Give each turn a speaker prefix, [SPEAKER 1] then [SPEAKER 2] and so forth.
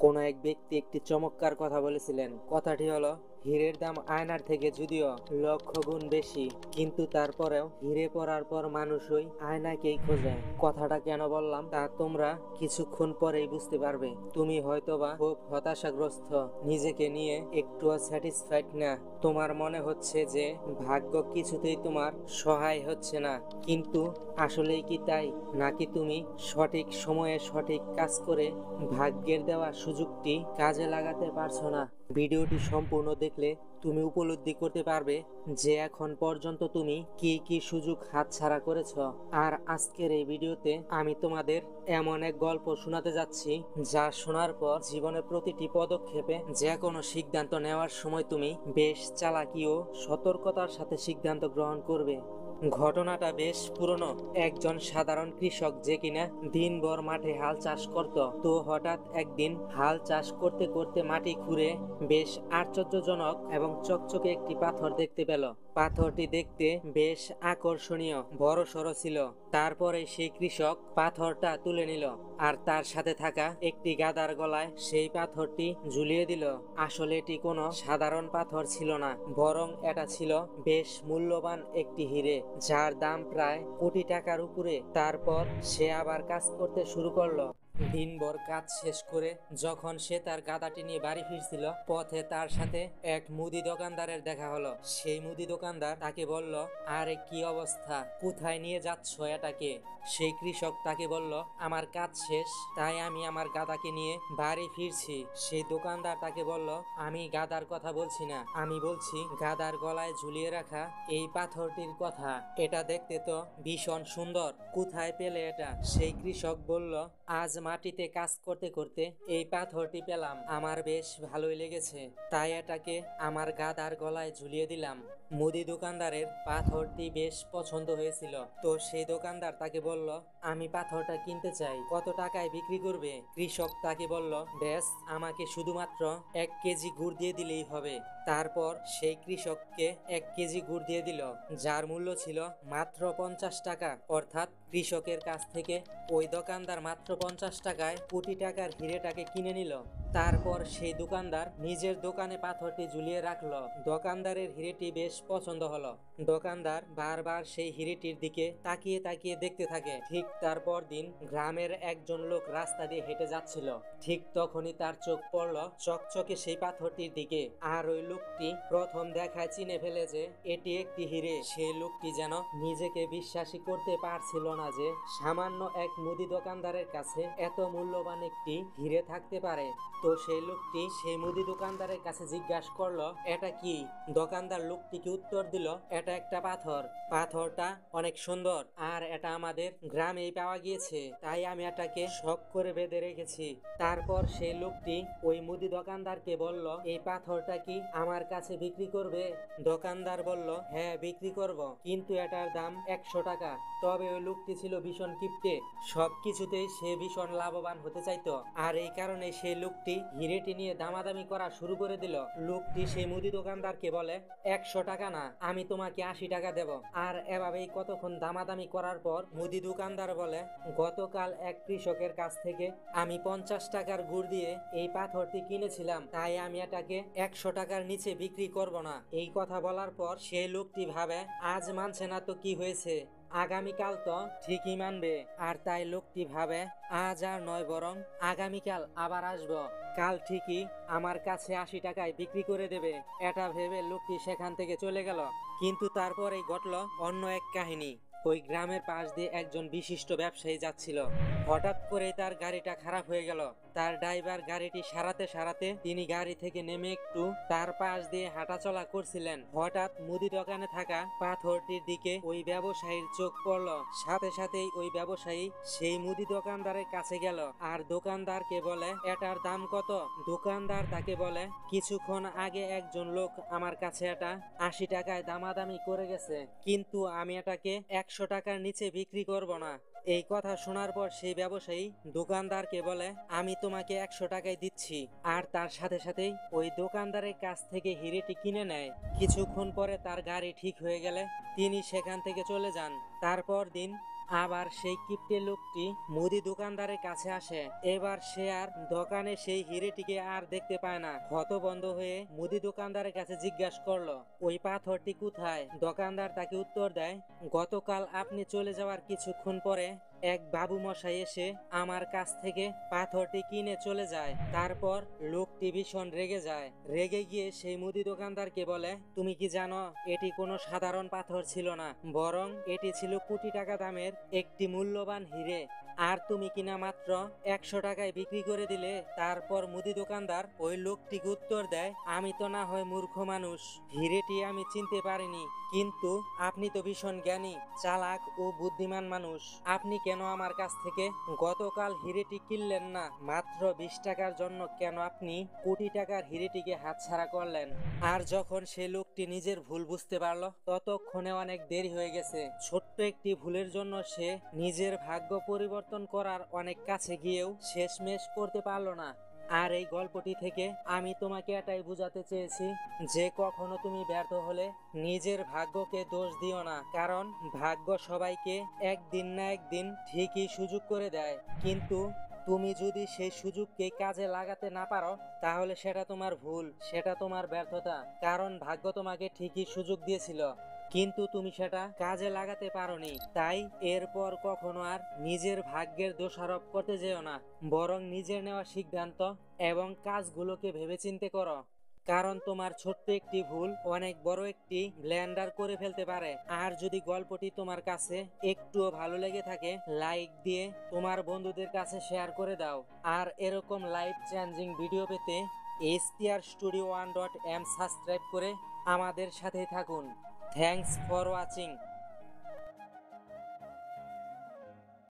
[SPEAKER 1] কোন এক ব্যক্তি একটি চমৎকার কথা বলেছিলেন। কথাটি হলো, হীরের দাম আয়নার থেকে যদিও লক্ষ গুণ বেশি, কিন্তু তারপরেও হিরে পরার পর মানুষই আয়নাকেই খোঁজে। কথাটা কেন বললাম তা তোমরা কিছুক্ষণ পরেই বুঝতে পারবে। তুমি হয়তোবা খুব হতাশাগ্রস্ত, নিজেকে নিয়ে একটুও স্যাটিসফাইড না। তোমার মনে হচ্ছে যে ভাগ্য কিছুতেই তোমার সহায় হচ্ছে না, কিন্তু আসলেই কি তাই? নাকি তুমি সঠিক সময়ে সঠিক কাজ করে ভাগ্যের দেওয়া সুযোগটি কাজে লাগাতে পারছো না? ভিডিওটি সম্পূর্ণ দেখলে তুমি উপলব্ধি করতে পারবে যে এখন পর্যন্ত তুমি কি কি সুযোগ হাতছাড়া করেছ। আর আজকের এই ভিডিওতে আমি তোমাদের এমন এক গল্প শোনাতে যাচ্ছি, যা শোনার পর জীবনের প্রতিটি পদক্ষেপে যে কোনো সিদ্ধান্ত নেওয়ার সময় তুমি বেশ চালাকি ও সতর্কতার সাথে সিদ্ধান্ত গ্রহণ করবে। ঘটনাটা বেশ পুরনো। একজন সাধারণ কৃষক যে কিনা দিনভর মাঠে হাল চাষ করত, তো হঠাৎ একদিন হাল চাষ করতে করতে মাটি খুঁড়ে বেশ আশ্চর্যজনক এবং চকচকে একটি পাথর দেখতে পেল। পাথরটি দেখতে বেশ আকর্ষণীয়, বড় সড়ো ছিল। তারপরে সেই কৃষক পাথরটা তুলে নিল আর তার সাথে থাকা একটি গাধার গলায় সেই পাথরটি ঝুলিয়ে দিল। আসলে এটি কোনো সাধারণ পাথর ছিল না, বরং এটা ছিল বেশ মূল্যবান একটি হিরে, যার দাম প্রায় কোটি টাকার উপরে। তারপর সে আবার কাজ করতে শুরু করলো। দিনভর কাজ শেষ করে যখন সে তার গাদাটি নিয়ে বাড়ি ফিরছিল, পথে তার সাথে এক মুদি দোকানদারের দেখা হলো। সেই মুদি দোকানদার তাকে বলল, আরে কি অবস্থা, কোথায় নিয়ে যাচ্ছ এটাকে? সেই কৃষক তাকে বলল, আমার কাজ শেষ, তাই আমি আমার গাদাকে নিয়ে বাড়ি ফিরছি। সেই দোকানদার তাকে বলল, আমি গাদার কথা বলছি না, আমি বলছি গাদার গলায় ঝুলিয়ে রাখা এই পাথরটির কথা। এটা দেখতে তো ভীষণ সুন্দর, কোথায় পেলে এটা? সেই কৃষক বলল, আজ মাটিতে কাজ করতে করতে এই পাথরটি পেলাম, আমার বেশ ভালোই লেগেছে, তাই এটাকে আমার গাদার গলায় ঝুলিয়ে দিলাম। মুদি দোকানদারের পাথরটি বেশ পছন্দ হয়েছিল, তো সেই দোকানদার তাকে বলল, আমি পাথরটা কিনতে চাই, কত টাকায় বিক্রি করবে? কৃষক তাকে বলল, বেশ, আমাকে শুধুমাত্র 1 কেজি গুড় দিয়ে দিলেই হবে। তারপর সেই কৃষককে 1 কেজি গুড় দিয়ে দিল, যার মূল্য ছিল মাত্র 50 টাকা। অর্থাৎ কৃষকের কাছ থেকে ওই দোকানদার মাত্র 50 টাকায় কোটি টাকার হিরেটাকে কিনে নিল। তারপর সেই দোকানদার নিজের দোকানে পাথরটি ঝুলিয়ে রাখলো। দোকানদারের হিরেটি বেশ পছন্দ হলো। দোকানদার বারবার সেই হিরেটির দিকে তাকিয়ে তাকিয়ে দেখতে থাকে। ঠিক তারপর দিন গ্রামের একজন লোক রাস্তা দিয়ে হেঁটে যাচ্ছিল। ঠিক তখনই তার চোখ পড়লো চকচকে সেই পাথরটির দিকে। আর ওই লোকটি প্রথম দেখায় চিনে ফেলে যে এটি একটি হিরে। সেই লোকটি যেন নিজেকে বিশ্বাসই করতে পারছিল না যে সামান্য এক মুদি দোকানদারের কাছে এত মূল্যবান একটি হিরে থাকতে পারে। তো সেই লোকটি সেই মুদি দোকানদারের কাছে জিজ্ঞাসা করলো, এটা কি? দোকানদার লোকটিকে উত্তর দিল, এটা একটা পাথর, পাথরটা অনেক সুন্দর, আর এটা আমাদের গ্রামেই পাওয়া গিয়েছে, তাই আমি এটাকে শখ করে বেঁধে রেখেছি। তারপর সেই লোকটি ওই মুদি দোকানদারকে বলল, এই পাথরটা কি আমার কাছে বিক্রি করবে? দোকানদার বলল, হ্যাঁ বিক্রি করব, কিন্তু এটার দাম 100 টাকা। তবে ওই লোকটি ছিল ভীষণ কিপটে, সবকিছুতেই সে ভীষণ লাভবান হতে চাইতো, আর এই কারণে সেই লোকটি হিরেটি নিয়ে দামাদামি করা শুরু করে দিল। লোকটি সেই মুদি দোকানদারকে বলে, 100 টাকা না, আমি তোমাকে 80 টাকা দেব। আর এভাবেই কতক্ষণ দামাদামি করার পর মুদি দোকানদার বলে, গতকাল এক কৃষকের কাছ থেকে আমি 50 টাকার গুড় দিয়ে এই পাথরটি কিনেছিলাম, তাই আমি এটাকে 100 টাকার নিচে বিক্রি করব না। এই কথা বলার পর সেই লোকটি ভাবে, আজ মানছে না তো কি হয়েছে, আগামীকাল তো ঠিকই মানবে। আর তাই লোকটি ভাবে, আজ আর নয়, বরং আগামীকাল আবার আসবো, কাল ঠিকই আমার কাছে 80 টাকায় বিক্রি করে দেবে। এটা ভেবে লোকটি সেখান থেকে চলে গেল। কিন্তু তারপরেই ঘটল অন্য এক কাহিনী। ওই গ্রামের পাশ দিয়ে একজন বিশিষ্ট ব্যবসায়ী যাচ্ছিল। হঠাৎ করে তার গাড়িটা খারাপ হয়ে গেল। তার ড্রাইভার গাড়িটি সারাতে সারাতে তিনি গাড়ি থেকে নেমে একটু তার পাশ দিয়ে হাঁটাচলা করছিলেন। হঠাৎ মুদি দোকানে থাকা পাথরটির দিকে ওই ব্যবসায়ীর চোখ পড়ল। সাথে সাথেই ওই ব্যবসায়ী সেই মুদি দোকানদারের কাছে গেল আর দোকানদারকে বলে, এটার দাম কত? দোকানদার তাকে বলে, কিছুক্ষণ আগে একজন লোক আমার কাছে এটা 80 টাকায় দামাদামি করে গেছে, কিন্তু আমি এটাকে 100 টাকার নিচে বিক্রি করব না। এই কথা শোনার পর সেই ব্যবসায়ী দোকানদারকে বলে, আমি তোমাকে 100 টাকায় দিচ্ছি। আর তার সাথে সাথেই ওই দোকানদারের কাছ থেকে হিরেটি কিনে নেয়। কিছুক্ষণ পরে তার গাড়ি ঠিক হয়ে গেলে তিনি সেখান থেকে চলে যান। তারপর দিন আবার সেই কিপ্টে লোকটি মুদি দোকানদারের কাছে আসে। এবার সে আর দোকানে সেই হিরেটিকে আর দেখতে পায় না। হতভম্ব হয়ে মুদি দোকানদারের কাছে জিজ্ঞাসা করলো, ওই পাথরটি কোথায়? দোকানদার তাকে উত্তর দেয়, গতকাল আপনি চলে যাওয়ার কিছুক্ষণ পরে এক বাবু মশাই এসে আমার কাছ থেকে পাথরটি কিনে চলে যায়। তারপর লোকটি ভীষণ রেগে যায়। রেগে গিয়ে সেই মুদি দোকানদারকে বলে, তুমি কি জানো এটি কোনো সাধারণ পাথর ছিল না, বরং এটি ছিল কোটি টাকা দামের একটি মূল্যবান হিরে, আর তুমি কিনা মাত্র 100 টাকায় বিক্রি করে দিলে। তারপর মুদি দোকানদার ওই লোকটিকে উত্তর দেয়, আমি তো না হয় মূর্খ মানুষ, হিরেটি আমি চিনতে পারিনি, কিন্তু আপনি তো ভীষণ জ্ঞানী, চালাক ও বুদ্ধিমান মানুষ, আপনি কেন আমার কাছ থেকে গতকাল হিরেটি কিনলেন না? মাত্র 20 টাকার জন্য কেন আপনি কোটি টাকার হিরেটিকে হাতছাড়া করলেন? আর যখন সেই লোকটি নিজের ভুল বুঝতে পারলো, ততক্ষণে অনেক দেরি হয়ে গেছে। ছোট্ট একটি ভুলের জন্য সে নিজের ভাগ্য পরিবর্তন করার অনেক কাছে গিয়েও শেষমেশ করতে পারলো না। আর এই গল্পটি থেকে আমি তোমাকে এটাই বোঝাতে চেয়েছি যে কখনো তুমি ব্যর্থ হলে নিজের ভাগ্যকে দোষ দিও না, কারণ ভাগ্য সবাইকে একদিন না একদিন ঠিকই সুযোগ করে দেয়, কিন্তু তুমি যদি সেই সুযোগকে কাজে লাগাতে না পারো তাহলে সেটা তোমার ভুল, সেটা তোমার ব্যর্থতা। কারণ ভাগ্য তোমাকে ঠিকই সুযোগ দিয়েছিল, কিন্তু তুমি সেটা কাজে লাগাতে পারোনি। তাই এরপর কখনো আর নিজের ভাগ্যের দোষারোপ করতে যেও না, বরং নিজের নেওয়া সিদ্ধান্ত এবং কাজগুলোকে ভেবেচিন্তে করো, কারণ তোমার ছোট্ট একটি ভুল অনেক বড় একটি ব্লেন্ডার করে ফেলতে পারে। আর যদি গল্পটি তোমার কাছে একটুও ভালো লেগে থাকে, লাইক দিয়ে তোমার বন্ধুদের কাছে শেয়ার করে দাও। আর এরকম লাইফ চেঞ্জিং ভিডিও পেতে strstudio1.m সাবস্ক্রাইব করে আমাদের সাথেই থাকুন। Thanks for watching.